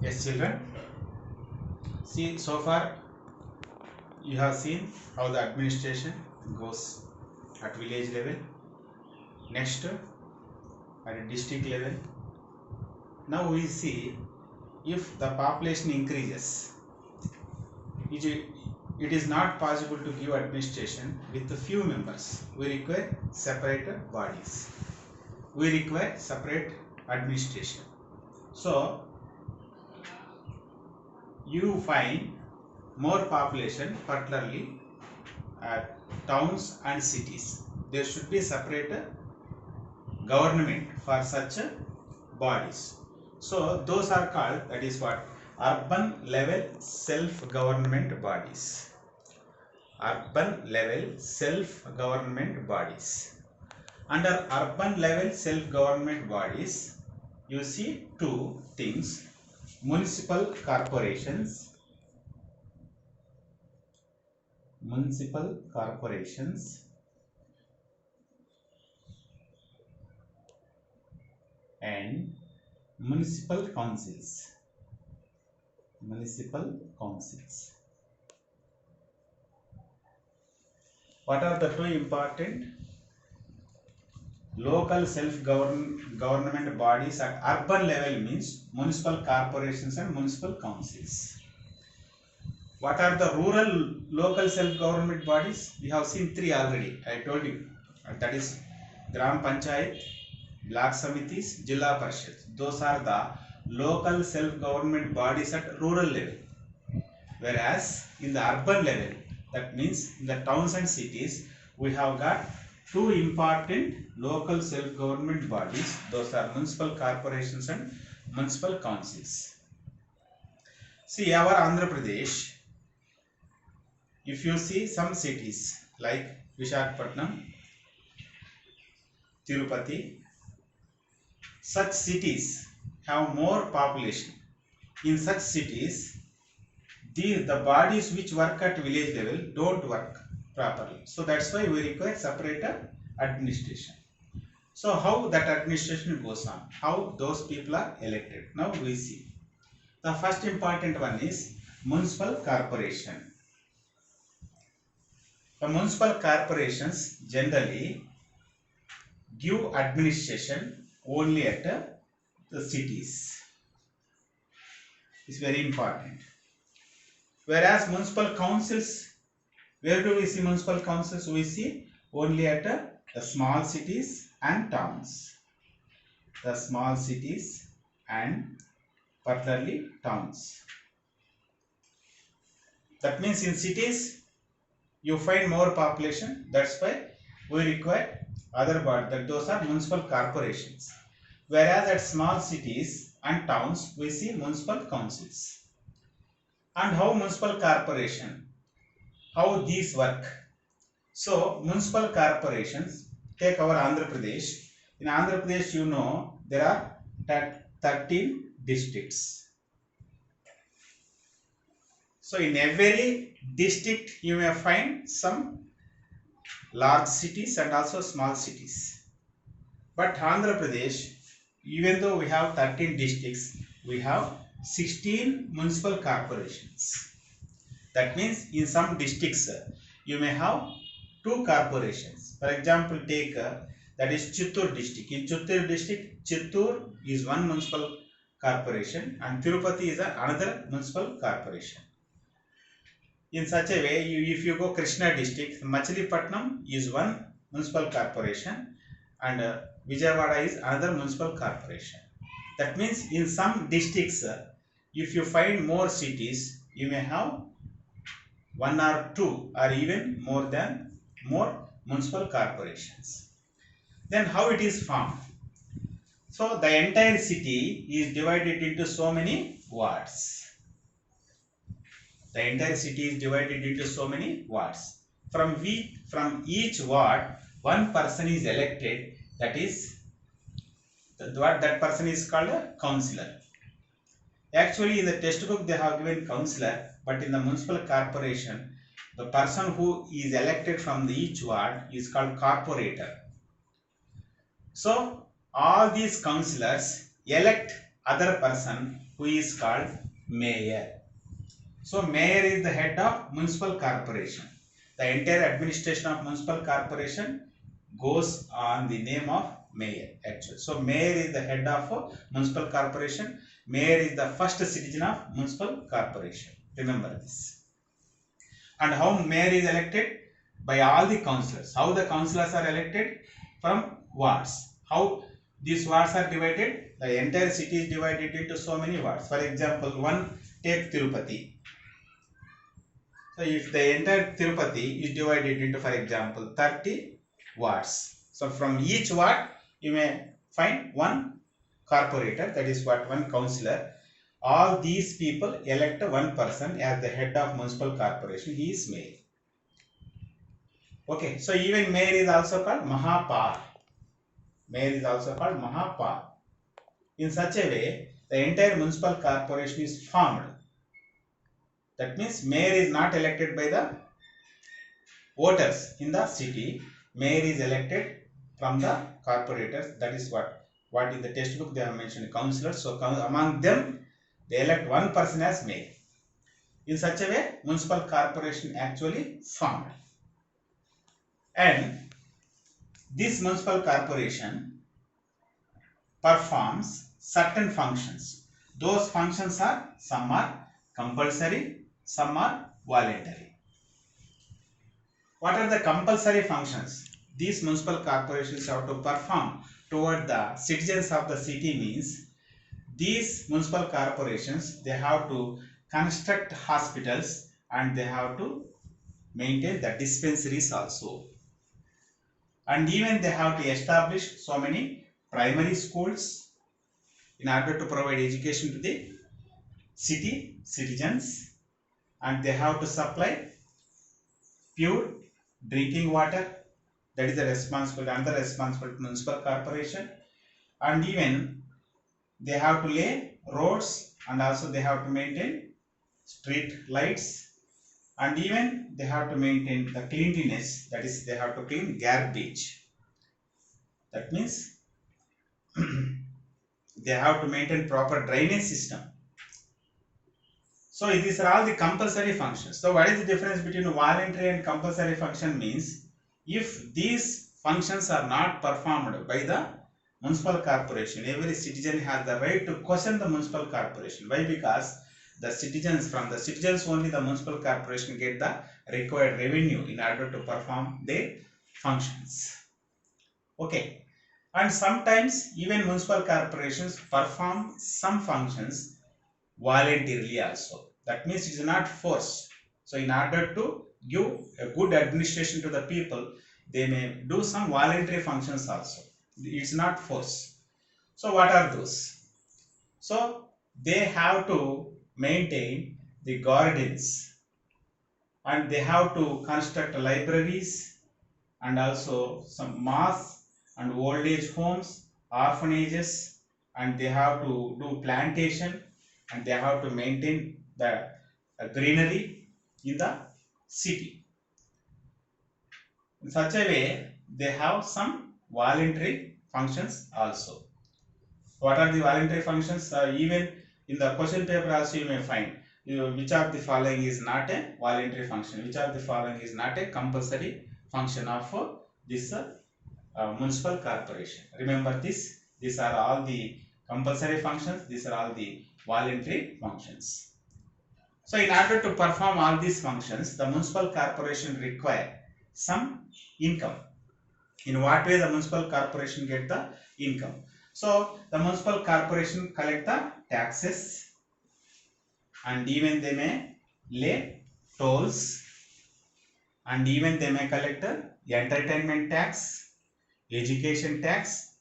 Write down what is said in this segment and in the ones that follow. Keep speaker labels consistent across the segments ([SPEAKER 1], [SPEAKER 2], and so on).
[SPEAKER 1] Yes, children. See, so far you have seen how the administration goes at village level, next at a district level. Now we see if the population increases, it is not possible to give administration with a few members. We require separate bodies. We require separate administration. So you find more population, particularly at towns and cities. There should be separate government for such bodies. So those are called, that is what, urban level self-government bodies. Urban level self-government bodies. Under urban level self-government bodies, you see two things: municipal corporations and municipal councils. What are the two important local self-government bodies at urban level? Means municipal corporations and municipal councils. What are the rural local self-government bodies? We have seen three already. I told you. That is Gram Panchayat, Block Samitis, Jilla Parishad. Those are the local self-government bodies at rural level. Whereas in the urban level, that means in the towns and cities, we have got two important local self-government bodies. Those are municipal corporations and municipal councils. See, our Andhra Pradesh, if you see some cities like Visakhapatnam, Tirupati, such cities have more population. In such cities, the bodies which work at village level don't work properly. So that's why we require separate administration. So how that administration goes on, how those people are elected. Now we see. The first important one is municipal corporation. The municipal corporations generally give administration only at the cities. It's very important. Whereas municipal councils, where do we see municipal councils? We see only at the small cities and towns. The small cities and particularly towns. That means in cities you find more population. That's why we require other bodies, that those are municipal corporations. Whereas at small cities and towns we see municipal councils. And how municipal corporation, how these work? So municipal corporations, take our Andhra Pradesh. In Andhra Pradesh, you know, there are 13 districts. So in every district you may find some large cities and also small cities. But Andhra Pradesh, even though we have 13 districts, we have 16 municipal corporations. That means in some districts you may have two corporations. For example, take that is Chittoor district. In Chittoor district, Chittoor is one municipal corporation and Tirupati is another municipal corporation. In such a way, if you go Krishna district, Machilipatnam is one municipal corporation and Vijayawada is another municipal corporation. That means in some districts, if you find more cities, you may have one or two or even more municipal corporations. Then how it is formed? So the entire city is divided into so many wards. The entire city is divided into so many wards. From each ward, one person is elected. That is, that person is called a councillor. Actually, in the textbook they have given councillor, but in the municipal corporation, the person who is elected from each ward is called corporator. So all these councillors elect other person who is called mayor. So mayor is the head of municipal corporation. The entire administration of municipal corporation goes on the name of mayor actually. So mayor is the head of municipal corporation. Mayor is the first citizen of municipal corporation. Remember this. And how mayor is elected? By all the councillors. How the councillors are elected? From wards. How these wards are divided? The entire city is divided into so many wards. For example, one take Tirupati. So if the entire Tirupati is divided into, for example, 30 wards. So from each ward you may find one corporator, that is what, one councillor. All these people elect one person as the head of municipal corporation. He is mayor. Okay, so even mayor is also called Mahapal. Mayor is also called Mahapal. In such a way, the entire municipal corporation is formed. That means mayor is not elected by the voters in the city. Mayor is elected from the corporators. That is what in the textbook they have mentioned councillors. So among them, they elect one person as mayor. In such a way, municipal corporation actually formed. And this municipal corporation performs certain functions. Those functions are, some are compulsory, some are voluntary. What are the compulsory functions? These municipal corporations have to perform toward the citizens of the city means, these municipal corporations, they have to construct hospitals and they have to maintain the dispensaries also. And even they have to establish so many primary schools in order to provide education to the city citizens, and they have to supply pure drinking water. That is the responsibility, another responsibility of municipal corporation. And even they have to lay roads, and also they have to maintain street lights, and even they have to maintain the cleanliness, that is they have to clean garbage. That means they have to maintain proper drainage system. So these are all the compulsory functions. So what is the difference between voluntary and compulsory function means, if these functions are not performed by the municipal corporation, every citizen has the right to question the municipal corporation. Why? Because the citizens, from the citizens only the municipal corporation get the required revenue in order to perform their functions. Okay. And sometimes even municipal corporations perform some functions voluntarily also. That means it is not forced. So in order to give a good administration to the people, they may do some voluntary functions also. It's not forced. So what are those? So they have to maintain the gardens, and they have to construct libraries, and also some mosques and old age homes, orphanages, and they have to do plantation, and they have to maintain the greenery in the city. In such a way, they have some voluntary functions also. What are the voluntary functions? Even in the question paper also you may find, which of the following is not a voluntary function, which of the following is not a compulsory function of this municipal corporation. Remember this, these are all the compulsory functions, these are all the voluntary functions. So in order to perform all these functions, the municipal corporation require some income. In what way the municipal corporation get the income? So the municipal corporation collect the taxes, and even they may lay tolls, and even they may collect the entertainment tax, education tax.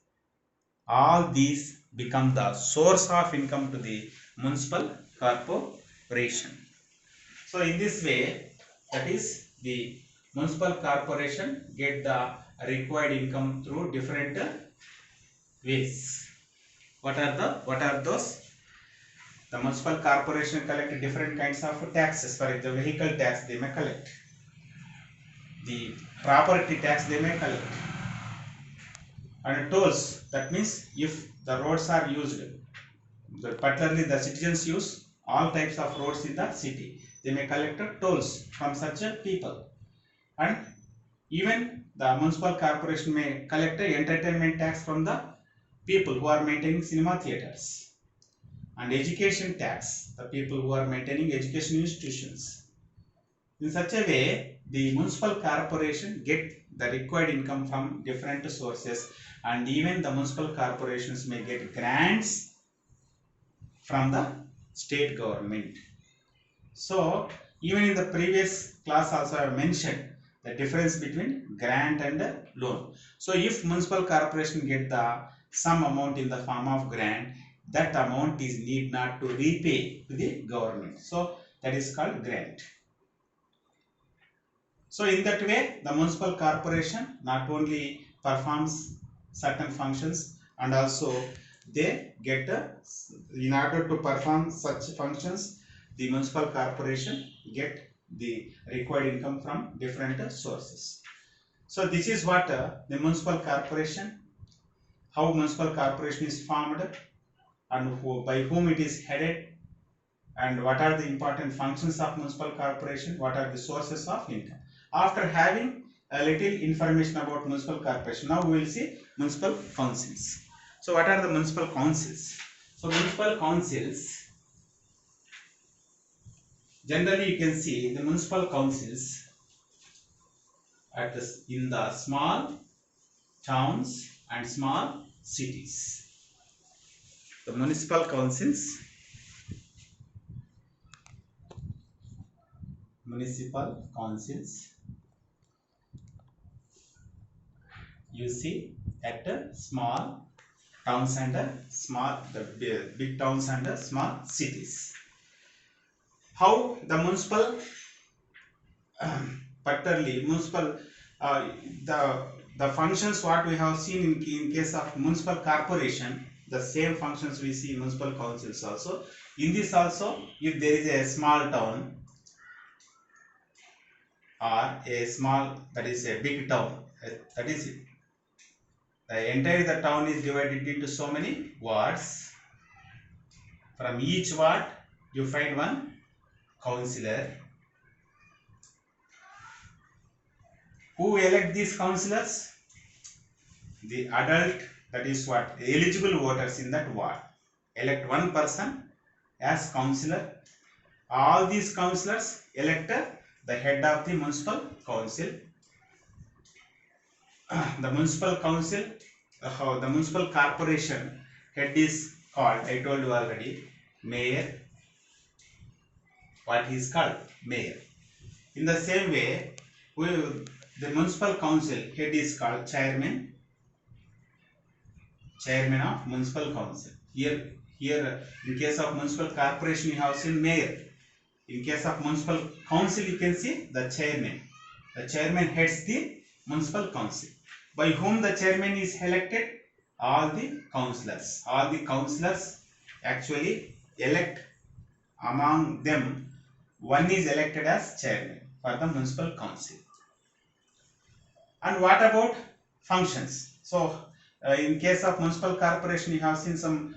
[SPEAKER 1] All these become the source of income to the municipal corporation. So in this way, that is, the municipal corporation get the required income through different ways. What are those? The municipal corporation collect different kinds of taxes. For example, the vehicle tax they may collect, the property tax they may collect, and tolls, that means if the roads are used, particularly the citizens use all types of roads in the city. They may collect tolls from such people, and even the municipal corporation may collect a entertainment tax from the people who are maintaining cinema theaters, and education tax, the people who are maintaining education institutions. In such a way, the municipal corporation get the required income from different sources, and even the municipal corporations may get grants from the state government. So, even in the previous class also I have mentioned the difference between grant and loan. So, if municipal corporation get the some amount in the form of grant, that amount is need not to repay to the government. So, that is called grant. So, in that way, the municipal corporation not only performs certain functions, and also they get in order to perform such functions, the municipal corporation get the required income from different sources. So this is what the municipal corporation, how municipal corporation is formed, and by whom it is headed, and what are the important functions of municipal corporation, what are the sources of income. After having a little information about municipal corporation, now we will see municipal councils. So what are the municipal councils? So municipal councils, generally you can see the municipal councils in the small towns and small cities. The municipal councils you see at small towns and the big towns and small cities. How the municipal particularly municipal the functions what we have seen in case of municipal corporation, the same functions we see in municipal councils also. In this also, if there is a small town or a small, that is a big town, that is it. The entire the town is divided into so many wards. From each ward you find one councillor. Who elect these councillors? The adult, that is what, eligible voters in that ward elect one person as councillor. All these councillors elect the head of the municipal council. The municipal council, the municipal corporation head is called, I told you already, mayor. What he is called? Mayor. In the same way, the municipal council head is called chairman of municipal council. Here in case of municipal corporation you have seen mayor. In case of municipal council you can see the chairman. The chairman heads the municipal council. By whom the chairman is elected? All the councillors. All the councillors actually elect, among them one is elected as chairman for the municipal council. And what about functions? So in case of municipal corporation you have seen some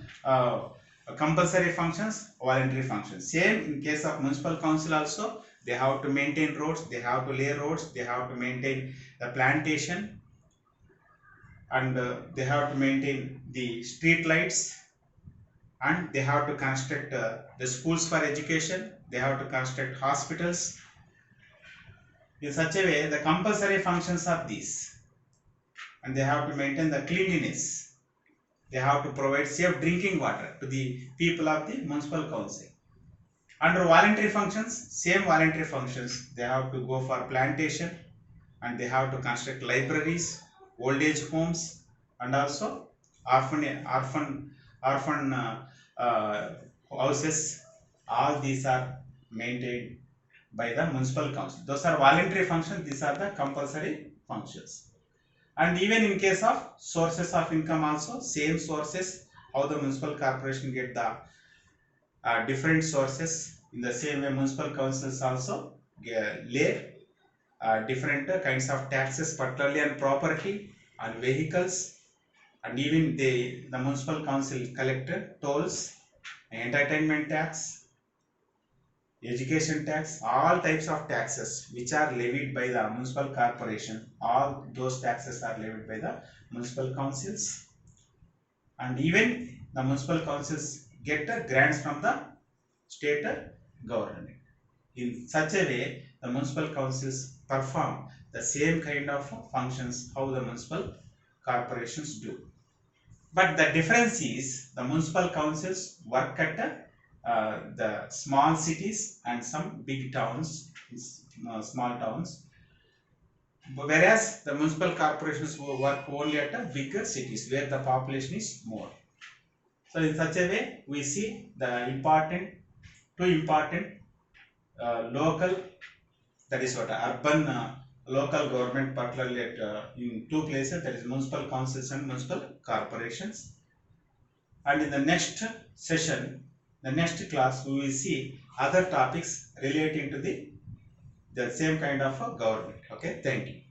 [SPEAKER 1] compulsory functions, voluntary functions. Same in case of municipal council also, they have to maintain roads, they have to lay roads, they have to maintain the plantation, and they have to maintain the street lights, and they have to construct the schools for education, they have to construct hospitals. In such a way, the compulsory functions are these, and they have to maintain the cleanliness. They have to provide safe drinking water to the people of the municipal council. Under voluntary functions, same voluntary functions, they have to go for plantation, and they have to construct libraries, old age homes, and also orphan houses. All these are maintained by the municipal council. Those are voluntary functions, these are the compulsory functions. And even in case of sources of income also, same sources, how the municipal corporation get the different sources. In the same way, municipal councils also lay different kinds of taxes, particularly on property, on vehicles, and even the municipal council collect tolls entertainment tax, education tax, all types of taxes which are levied by the municipal corporation, all those taxes are levied by the municipal councils, and even the municipal councils get the grants from the state government. In such a way, the municipal councils perform the same kind of functions how the municipal corporations do. But the difference is the municipal councils work at the small cities and some big towns, small towns, whereas the municipal corporations work only at the bigger cities where the population is more. So in such a way, we see the two important local, that is what urban local government, particularly at in two places, that is municipal councils and municipal corporations. And in the next session, the next class, we will see other topics relating to the same kind of government. Okay, thank you.